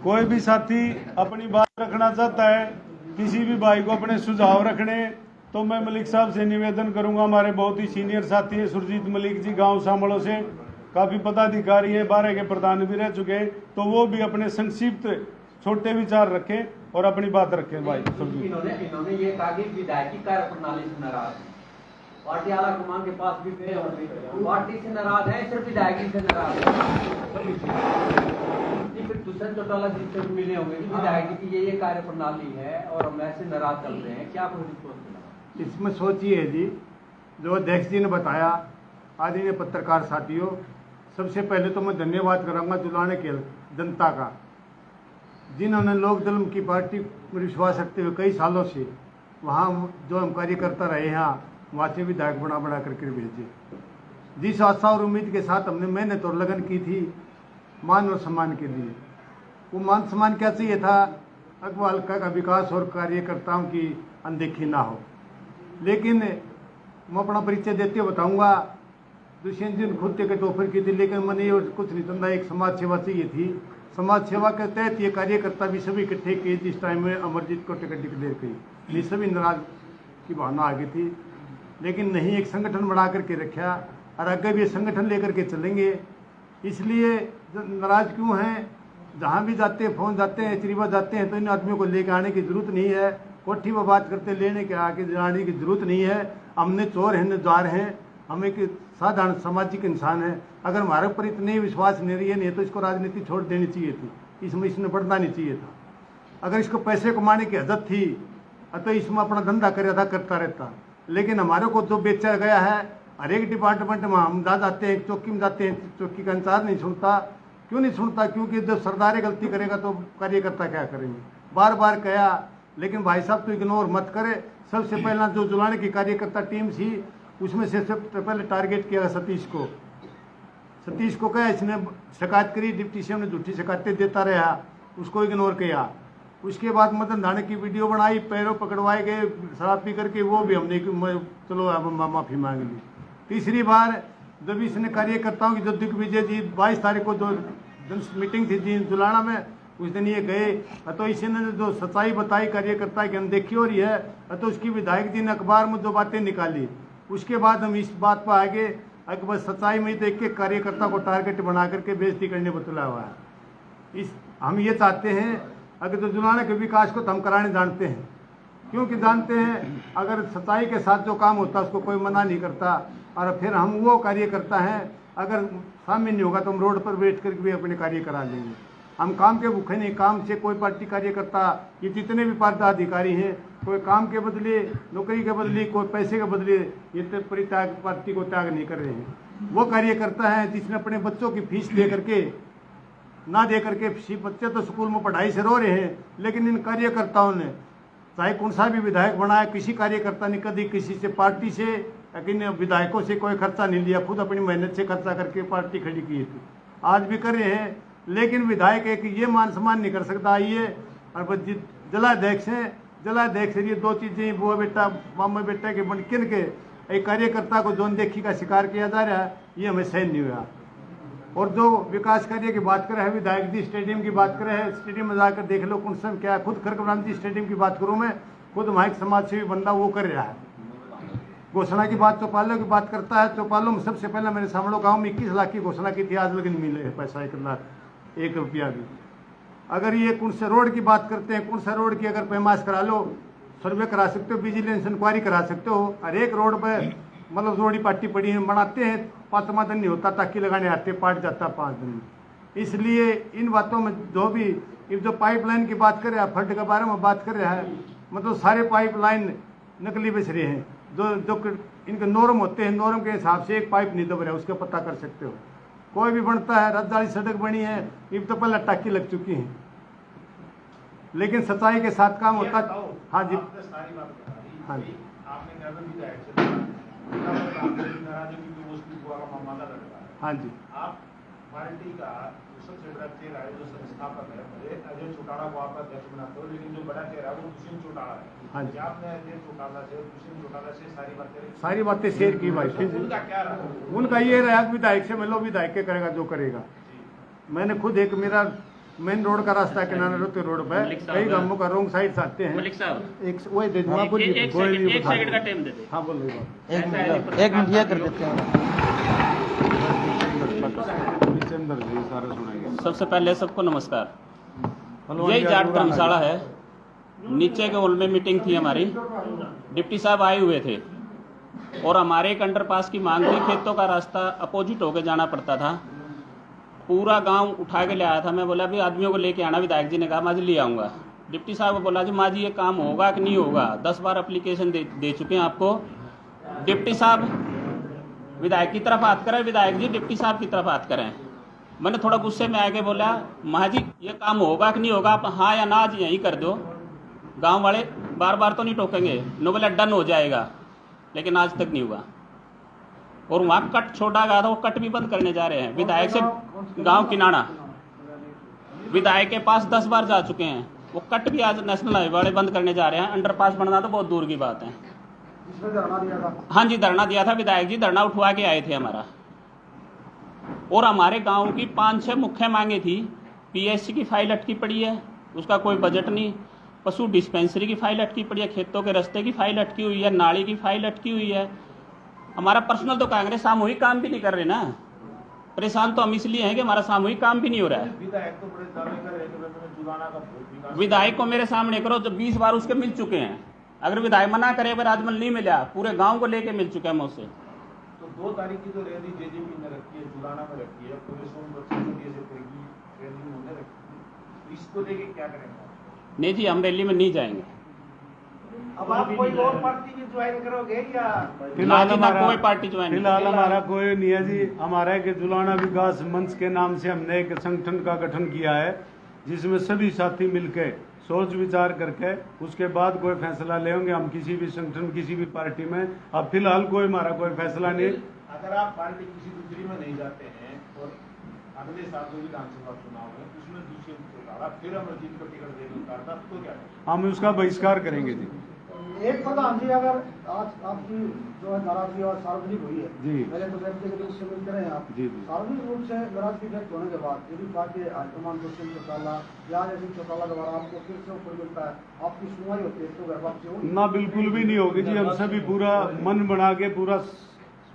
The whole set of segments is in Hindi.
कोई भी साथी अपनी बात रखना चाहता है, किसी भी भाई को अपने सुझाव रखने, तो मैं मलिक साहब से निवेदन करूंगा। हमारे बहुत ही सीनियर साथी है सुरजीत मलिक जी, गांव शामलों से काफ़ी पदाधिकारी है, 12 के प्रधान भी रह चुके हैं, तो वो भी अपने संक्षिप्त छोटे विचार रखें और अपनी बात रखें। भाई इन्होंने ये कहा कि विधायकी कार्य प्रणाली से नाराज है, पार्टी आला कमान के पास भी गए और पार्टी से नाराज है, सिर्फ विधायकी से नाराज है। फिर दूसरे चौटाला जी से मिले होंगे कि विधायकी की ये कार्य प्रणाली है और हम ऐसे नाराज चल रहे हैं, क्या कुछ इसमें सोचिए जी, जो अध्यक्ष जी ने बताया, आदरणीय पत्रकार साथियों, सबसे पहले तो मैं धन्यवाद करूंगा जुलाने के जनता का, जिन्होंने लोक दल की पार्टी में विश्वास रखते हुए कई सालों से वहाँ जो हम कार्यकर्ता रहे हैं वहाँ से विधायक बना करके भेजे। जिस आशा और उम्मीद के साथ हमने मेहनत और लगन की थी मान और सम्मान के लिए, वो मान सम्मान क्या चाहिए था, अगवा हल्का का विकास और कार्यकर्ताओं की अनदेखी ना हो। लेकिन मैं अपना परिचय देते हुए बताऊंगा, दुष्यंत जी ने खुद टिकट ऑफर की थी, लेकिन मैंने और कुछ नहीं समझा, एक समाज सेवा चाहिए थी। समाज सेवा के तहत ये कार्यकर्ता भी सभी इकट्ठे किए जिस टाइम में अमरजीत को टिकट डिक्लेयर की, ये सभी नाराज की भावना आ गई थी। लेकिन नहीं, एक संगठन बना करके रखा और आगे भी ये संगठन लेकर के चलेंगे। इसलिए नाराज क्यों हैं, जहाँ भी जाते हैं फोन जाते हैं चरीवा जाते हैं, तो इन आदमियों को लेकर आने की जरूरत नहीं है। कोठी में बात करते लेने के आके जाने की जरूरत नहीं है। हमने चोर हैं न द्वार हैं, हम एक साधारण सामाजिक इंसान है। अगर हमारे पर इतने विश्वास नहीं रही है तो इसको राजनीति छोड़ देनी चाहिए थी, इसमें इसने बढ़ना नहीं चाहिए था। अगर इसको पैसे कमाने की आदत थी तो इसमें अपना धंधा करता रहता। लेकिन हमारे को जो बेचा गया है, हर एक डिपार्टमेंट में हम जाते हैं, चौकी में जाते हैं, चौकी का इंचार्ज नहीं सुनता। क्यों नहीं सुनता? क्योंकि जब सरदार गलती करेगा तो कार्यकर्ता क्या करेंगे। बार बार कहा, लेकिन भाई साहब तो इग्नोर मत करे। सबसे पहला जो जुलाने की कार्यकर्ता टीम थी उसमें से सबसे पहले टारगेट किया सतीश को कहा, इसने शिकायत करी, डिप्टी सीएम ने झूठी शिकायतें देता रहा, उसको इग्नोर किया। उसके बाद मदन धाने की वीडियो बनाई, पैरों पकड़वाए गए शराब पी करके, वो भी हमने चलो अब माफ़ी मांग ली। तीसरी बार जब इसने कार्यकर्ताओं की जो दिग्विजय जी 22 तारीख को जो मीटिंग थी जी जुलाना में, उस दिन ये गए तो इसने जो सच्चाई बताई कार्यकर्ता की अनदेखी हो रही है, तो उसकी विधायक जी ने अखबार में जो बातें निकाली, उसके बाद हम इस बात पर आगे अकबर सच्चाई में देख के कार्यकर्ता को टारगेट बना करके बेइज्जती करने पर तुला हुआ है। हम ये चाहते हैं, अगर तो जुलाने के विकास को तो हम कराने जानते हैं, क्योंकि जानते हैं अगर सच्चाई के साथ जो काम होता है उसको कोई मना नहीं करता। और फिर हम वो कार्यकर्ता हैं, अगर सामने नहीं होगा तो हम रोड पर बैठ कर भी अपने कार्य करा लेंगे। हम काम के भूखे नहीं, काम से कोई पार्टी कार्यकर्ता, ये जितने भी पदाधिकारी हैं, कोई काम के बदले, नौकरी के बदले, कोई पैसे के बदले ये तो परित्याग पार्टी को त्याग नहीं कर रहे हैं। वो कार्यकर्ता हैं जिसने अपने बच्चों की फीस दे करके ना दे करके, बच्चे तो स्कूल में पढ़ाई से रो रहे हैं, लेकिन इन कार्यकर्ताओं ने चाहे कौन सा भी विधायक बनाया, किसी कार्यकर्ता ने कभी किसी से पार्टी से लेकिन विधायकों से कोई खर्चा नहीं लिया, खुद अपनी मेहनत से खर्चा करके पार्टी खड़ी की थी, आज भी कर रहे हैं। लेकिन विधायक एक ये मान सम्मान नहीं कर सकता। ये और जलाध्यक्ष हैं, जलाध्यक्ष ये दो चीज़ें, बुआ बेटा मामा बेटा के बनकिन के एक कार्यकर्ता को जो अनदेखी का शिकार किया जा रहा है, ये हमें सहन नहीं हुआ। और जो विकास कार्य की बात कर रहे हैं, विधायक जी स्टेडियम की बात कर रहे हैं, स्टेडियम में जाकर देख लो कौन सा क्या है। खुद खरकराम जी स्टेडियम की बात करूँ मैं, खुद वहाँ एक समाज सेवी बंदा वो कर रहा है। घोषणा की बात चौपालों की बात करता है, चौपालों में सबसे पहले मैंने सामलो गांव में 21 लाख की घोषणा की थी, आज लग नहीं मिले पैसा 1 रुपया भी। अगर ये कौन से रोड की बात करते हैं, कौन सा रोड की अगर पैमाश करा लो, सर्वे करा सकते हो, विजिलेंस इंक्वायरी करा सकते हो। हर एक रोड पर मतलब रोड ही पार्टी पड़ी है, बनाते हैं 5वां दिन नहीं होता, ताकि लगाने आते पाट जाता 5 दिन में। इसलिए इन बातों में जो पाइपलाइन की बात कर रहा है, फंड के बारे में बात कर रहा है, मतलब सारे पाइपलाइन नकली बेच रहे हैं। जो इनके नॉर्म होते हैं, नॉर्म के हिसाब से एक पाइप नहीं दब रहा है, उसका पता कर सकते हो। कोई भी बनता है, रद्दाली सड़क बनी है, ये तो पहले टाकी लग चुकी है, लेकिन सच्चाई के साथ काम होता। हाँ जी, हाँ जी, हाँ जी, आप पार्टी का सबसे बड़ा चेहरा है, जो संस्थापक है, अजय चौटाला को आप अध्यक्ष बनाते हो, लेकिन जो बड़ा चेहरा है वो दुष्यंत चौटाला है। हाँ जी, आपने अजय चौटाला से, दुष्यंत चौटाला से सारी बातें शेयर की भाई। उनका क्या रहा? उनका ये रहा विधायक से मिलो, विधायक के करेगा जो करेगा। मैंने खुद एक मेरा मेन रोड का रास्ता किनारे रोते रोड पे मलिक साहब, कई गांवों का रोंग साइड से आते हैं। मलिक साहब एक वही दे दूंगा एक सेकंड का टाइम दे दे। हाँ बोलो एक मिनट ये कर देते हैं। सारा सुनाएंगे। सबसे पहले सबको नमस्कार। यही जाट धर्मशाला है। नीचे के हॉल में मीटिंग थी हमारी, डिप्टी साहब आए हुए थे और हमारे एक अंडरपास की मांग थी। खेतों का रास्ता अपोजिट होकर जाना पड़ता था। पूरा गांव उठा के ले आया था। मैं बोला भी आदमियों को लेके आना। विधायक जी ने कहा माँ जी ले आऊँगा। डिप्टी साहब को बोला जी माँ जी ये काम होगा कि नहीं होगा, 10 बार एप्लीकेशन दे चुके हैं आपको। डिप्टी साहब विधायक की तरफ बात करें, विधायक जी डिप्टी साहब की तरफ बात करें। मैंने थोड़ा गुस्से में आके बोला माँ जी ये काम होगा कि नहीं होगा, आप हाँ या ना आज यहीं कर दो। गांव वाले बार बार तो नहीं टोकेंगे, नो बोला डन हो जाएगा, लेकिन आज तक नहीं हुआ। और वहाँ कट छोड़ा गया था, वो कट भी बंद करने जा रहे हैं। विधायक से गांव किनारा विधायक के पास 10 बार जा चुके हैं। वो कट भी आज नेशनल हाईवे वाले बंद करने जा रहे हैं। अंडरपास बनना तो बहुत दूर की बात है। हाँ जी धरना दिया था, विधायक जी धरना उठवा के आए थे हमारा। और हमारे गांव की 5-6 मुख्य मांगे थी। पीएससी की फाइल अटकी पड़ी है, उसका कोई बजट नहीं। पशु डिस्पेंसरी की फाइल अटकी पड़ी है, खेतों के रास्ते की फाइल अटकी हुई है, नाली की फाइल अटकी हुई है। हमारा पर्सनल तो कांग्रेस सामूहिक काम भी नहीं कर रहे ना। परेशान तो हम इसलिए हैं कि हमारा सामूहिक काम भी नहीं हो रहा है। विधायक तो बड़े दावे कर रहे हैं कि मैंने जुलाना का बहुत विकास। विधायक को मेरे सामने करो, जब 20 बार उसके मिल चुके हैं। अगर विधायक मना करे अगर राजमल नहीं मिला, पूरे गांव को लेके मिल चुके हैं मुझसे। तो 2 तारीख की तो रैली जेजेपी ने रखी है, जुलाना में रखी है, पूरे सोनभद्र से करेगी, रैली उन्होंने रखी है। इसको लेके क्या करेंगे? नहीं जी हम रैली में नहीं जाएंगे। अब आप कोई और पार्टी भी ज्वाइन करोगे या? फिलहाल हमारा कोई पार्टी ज्वाइन नहीं। फिलहाल हमारा कोई नहीं है जी। हमारा एक जुलाना विकास मंच के नाम से हमने एक संगठन का गठन किया है, जिसमें सभी साथी मिलकर सोच विचार करके उसके बाद कोई फैसला लेंगे हम किसी भी संगठन किसी भी पार्टी में। अब फिलहाल कोई हमारा कोई फैसला नहीं। अगर आप पार्टी किसी दूसरी में नहीं जाते हैं और अगले साल जो विधानसभा चुनाव है उसमें दूसरे फिर अमरजीत को टिकट देने का तो क्या करें? हम उसका बहिष्कार करेंगे जी। एक प्रधान जी अगर आज आपकी जो है नाराजगी और सार्वजनिक हुई है जी। पहले तो व्यक्तिगत रूप से मिलते रहे आप जी, जी। सार्वजनिक रूप से नाराजगी व्यक्त होने के बाद यदि पार्टी हाईकमान दुष्यंत चौटाला या यदि चौटाला द्वारा आपको फिर से ऊपर मिलता है, आपकी सुनवाई होती है तो घर वापसी होगी? ना बिल्कुल भी नहीं होगी जी। हम सभी पूरा मन बना के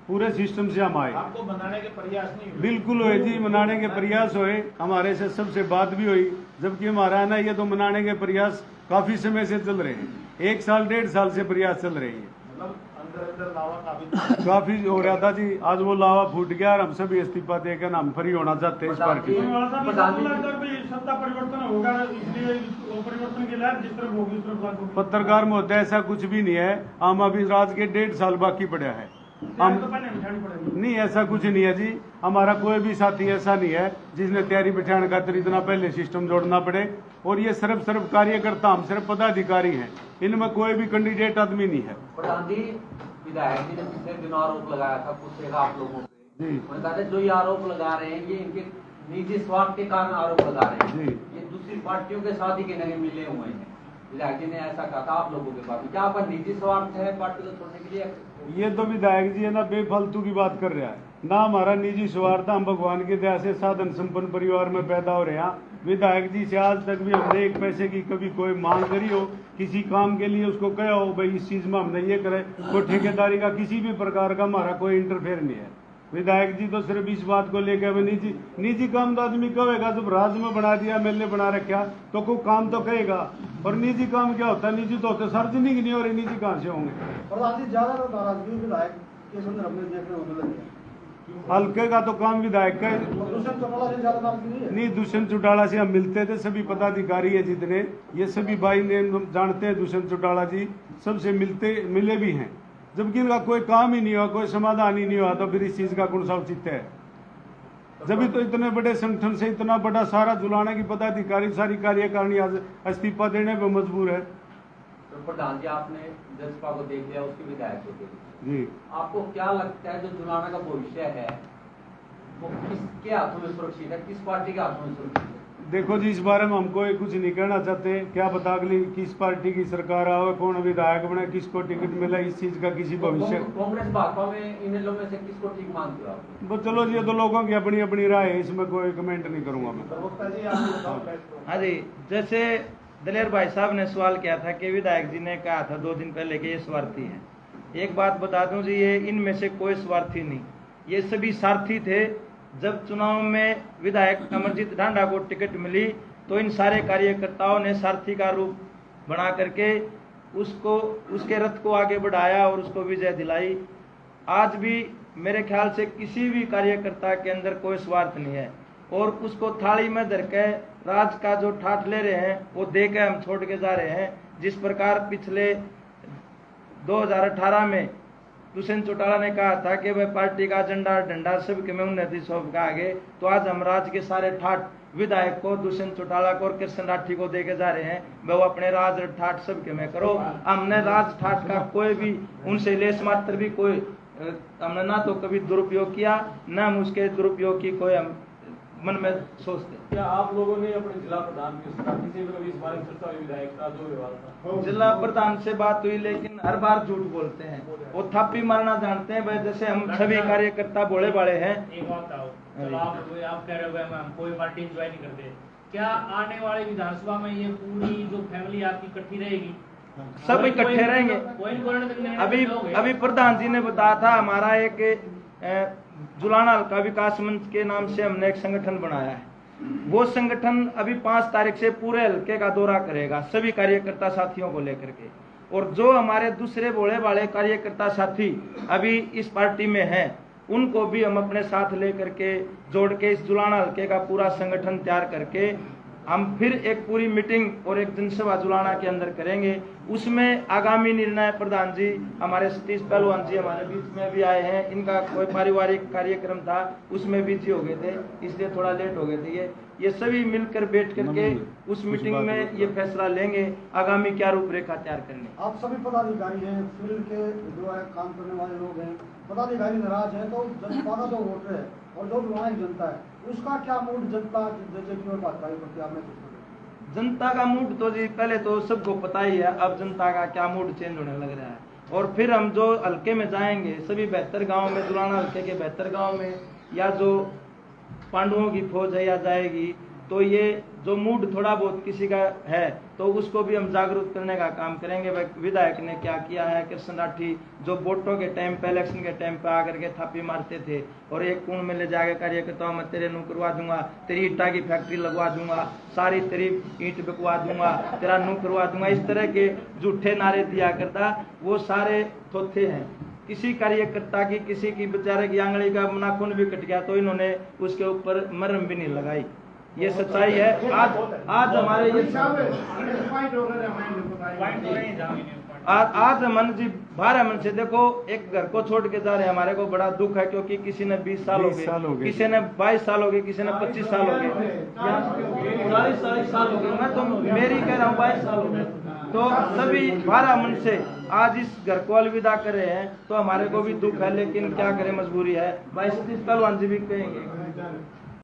पूरे सिस्टम से हम आए। आपको बनाने के प्रयास नहीं हुए? बिल्कुल हुए जी, मनाने के प्रयास हुए। हमारे से सबसे बात भी हुई, जबकि हमारा है ना ये तो मनाने के प्रयास काफी समय से चल रहे हैं। 1 साल 1.5 साल से प्रयास चल रहे हैं। मतलब अंदर लावा काफी हो रहा था जी। आज वो लावा फूट गया और हम सभी इस्तीफा देकर हम फ्री होना चाहते हैं इस पार्टी से। सत्ता परिवर्तन होगा इसलिए परिवर्तन के लिए जिस तरफ होगी उस तरफ पत्रकार महोदय ऐसा कुछ भी नहीं है। हम अभी राज के 1.5 साल बाकी पड़ा है। हम नहीं ऐसा कुछ नहीं है जी। हमारा कोई भी साथी ऐसा नहीं है जिसने तैयारी बिठाने खातिर इतना पहले सिस्टम जोड़ना पड़े। और ये सिर्फ कार्यकर्ता, हम सिर्फ पदाधिकारी हैं, इनमें कोई भी कैंडिडेट आदमी नहीं है। प्रधान जी विधायक जी ने पिछले दिनों आरोप लगाया था कुछ आप लोगों पे। जी। उन्होंने कहा था जो ये आरोप लगा रहे हैं ये इनके निजी स्वार्थ के कारण आरोप लगा रहे हैं। जी। ये दूसरी पार्टियों के साथ ही कहीं ना मिले हुए हैं। विधायक जी ने ऐसा कहा था आप लोगों के पास। क्या आपका निजी स्वार्थ है पार्टी को छोड़ने के लिए? ये तो विधायक जी है ना बेफालतू की बात कर रहा है ना। हमारा निजी स्वार्थ, हम भगवान की दया से साधन संपन्न परिवार में पैदा हो रहे हैं। विधायक जी से आज तक भी हमने 1 पैसे की कभी कोई मांग करी हो, किसी काम के लिए उसको कहा हो भाई इस चीज में हमने ये करे, कोई ठेकेदारी का किसी भी प्रकार का हमारा कोई इंटरफेयर नहीं है। विधायक जी तो सिर्फ इस बात को लेकर निजी काम तो आदमी कहेगा। जब राज्य में बना दिया, मेले बना रखा तो कोई काम तो कहेगा। और निजी काम क्या होता है? निजी तो होते सार्वजनिक नहीं हो रहे, निजी कहाँ से होंगे? प्रधान जी ज्यादा नाराजगी विधायक के संदर्भ में देखने को मिल रही है। हल्के का तो काम विधायक का दुष्यंत चौटाला से ज्यादा नाराजगी नहीं है? नहीं, दुष्यंत चौटाला से हम मिलते थे, सभी पदाधिकारी है जितने, ये सभी भाई ने जानते हैं दुष्यंत चौटाला जी, सबसे मिले भी हैं। जबकि इनका कोई काम ही नहीं हुआ, कोई समाधान ही नहीं हुआ, तो फिर इस चीज का कौन सा औचित्य है? जब तो इतने बड़े संगठन से इतना बड़ा सारा जुलाना की पदाधिकारी सारी कार्यकारिणी आज इस्तीफा देने पर मजबूर है। तो प्रधान जी आपने जसपा को देख लिया, उसके विधायक को देख लिया, जी आपको क्या लगता है जो जुलाना का भविष्य है वो किसके हाथों में सुरक्षित है, किस पार्टी के हाथों में सुरक्षित है? देखो जी, इस बारे में हमको कुछ नहीं कहना चाहते। क्या पता अगली किस पार्टी की सरकार आवे, कौन विधायक बने, किसको टिकट मिले, इस चीज का किसी भविष्य। कांग्रेस भाजपा में इन लोगों में से किसको ठीक मानते हो आप? तो चलो जी, ये तो लोगों की अपनी अपनी राय है, इसमें कोई कमेंट नहीं करूंगा मैं। प्रवक्ता जी आप बताओ फैसला। हाँ जी, जैसे दलेर भाई साहब ने सवाल किया था कि विधायक जी ने कहा था 2 दिन पहले कि ये स्वार्थी है। एक बात बता दूं जी, ये इनमें से कोई स्वार्थी नहीं, ये सभी सारथी थे। जब चुनाव में विधायक अमरजीत ढांडा को टिकट मिली तो इन सारे कार्यकर्ताओं ने सारथी का रूप बना करके उसके रथ को आगे बढ़ाया और उसको विजय दिलाई। आज भी मेरे ख्याल से किसी भी कार्यकर्ता के अंदर कोई स्वार्थ नहीं है और उसको थाली में धर के राज का जो ठाठ ले रहे हैं वो दे के हम छोड़ के जा रहे हैं। जिस प्रकार पिछले 2018 में दुष्यंत चौटाला ने कहा था कि वह पार्टी का झंडा डंडा सबके में उन्नति सौंप का आगे, तो आज हम राज के सारे ठाठ विधायक को, दुष्यंत चौटाला को और कृष्ण राठी को देके जा रहे हैं। वो अपने राज ठाठ सबके में करो। हमने राज ठाठ का कोई भी उनसे लेस मात्र भी कोई हमने ना तो कभी दुरुपयोग किया, न हम उसके दुरुपयोग की कोई हम मन में सोचते। क्या आप लोगों ने अपने जिला प्रधान के साथी से कभी इस बारे में चर्चा हुई विधायक का जो विवाद था? जिला प्रधान से बात हुई, लेकिन हर बार झूठ बोलते हैं, वो थापी मारना जानते हैं। भाई जैसे हम सभी कार्यकर्ता भोले भाले हैं। एक बात आओ, चलो आप कह रहे हो हम कोई पार्टी एंजॉय नहीं करते, क्या आने वाले विधानसभा में ये पूरी जो फैमिली आपकी इकट्ठी रहेगी? सब इकट्ठे रहेंगे। अभी प्रधान जी ने बताया था, हमारा एक जुलाना हल्का विकास मंच के नाम से हमने एक संगठन बनाया है। वो संगठन अभी 5 तारीख से पूरे हल्के का दौरा करेगा सभी कार्यकर्ता साथियों को लेकर के। और जो हमारे दूसरे भोले भाले कार्यकर्ता साथी अभी इस पार्टी में हैं, उनको भी हम अपने साथ लेकर के जोड़ के इस जुलाना हल्के का पूरा संगठन तैयार करके हम फिर एक पूरी मीटिंग और एक जनसभा जुलाना के अंदर करेंगे। उसमें आगामी निर्णय प्रधान जी, हमारे सतीश पहलवान जी हमारे बीच में भी आए हैं, इनका कोई पारिवारिक कार्यक्रम था उसमें बिजी हो गए थे, इसलिए थोड़ा लेट हो गए थे। ये सभी मिलकर बैठ करके उस मीटिंग में ये फैसला लेंगे आगामी क्या रूपरेखा तैयार करने। आप सभी पदाधिकारी हैं, फील्ड के जो है काम करने वाले लोग हैं, पदाधिकारी नाराज है, तो जनता का जो वोटर है और जो विधायक जनता है उसका क्या मूड जनता जेजेपी और भाजपा के प्रति आपने? जनता का मूड तो जी पहले तो सबको पता ही है, अब जनता का क्या मूड चेंज होने लग रहा है। और फिर हम जो हल्के में जाएंगे सभी 72 गाँव में, जुलाना हल्के के 72 गाँव में, या जो पांडवों की फौज है या जाएगी, तो ये जो मूड थोड़ा बहुत किसी का है तो उसको भी हम जागरूक करने का काम करेंगे। विधायक ने क्या किया है, कृष्ण राठी जो वोटों के टाइम पे, इलेक्शन के टाइम पे आकर के थापी मारते थे और एक कुंड में ले जाकर कार्यकर्ताओं में तेरे नू करवा दूंगा, तेरी ईटा की फैक्ट्री लगवा दूंगा, सारी तेरी ईंट बिकवा दूंगा, तेरा नू करवा दूंगा, इस तरह के झूठे नारे दिया करता, वो सारे थोथे हैं। किसी कार्यकर्ता की, किसी की बेचारे की आंगली का नाखून भी कट गया तो इन्होंने उसके ऊपर मरहम भी नहीं लगाई। ये सच्चाई है। आज हमारे आज मन जी 12 मन से देखो एक घर को छोड़ के जा रहे हैं, हमारे को बड़ा दुख है, क्योंकि किसी ने 20 साल हो गए, किसी ने 22 साल हो गए, किसी ने 25 साल हो गए, 40 साल हो गए, मैं तो मेरी कह रहा हूँ 22 साल हो गए। तो सभी 12 मन से आज इस घर को अलविदा कर रहे हैं, तो हमारे को भी दुख है, लेकिन क्या करें, मजबूरी है। भाई सतीश पहलवान जी भी कहेंगे।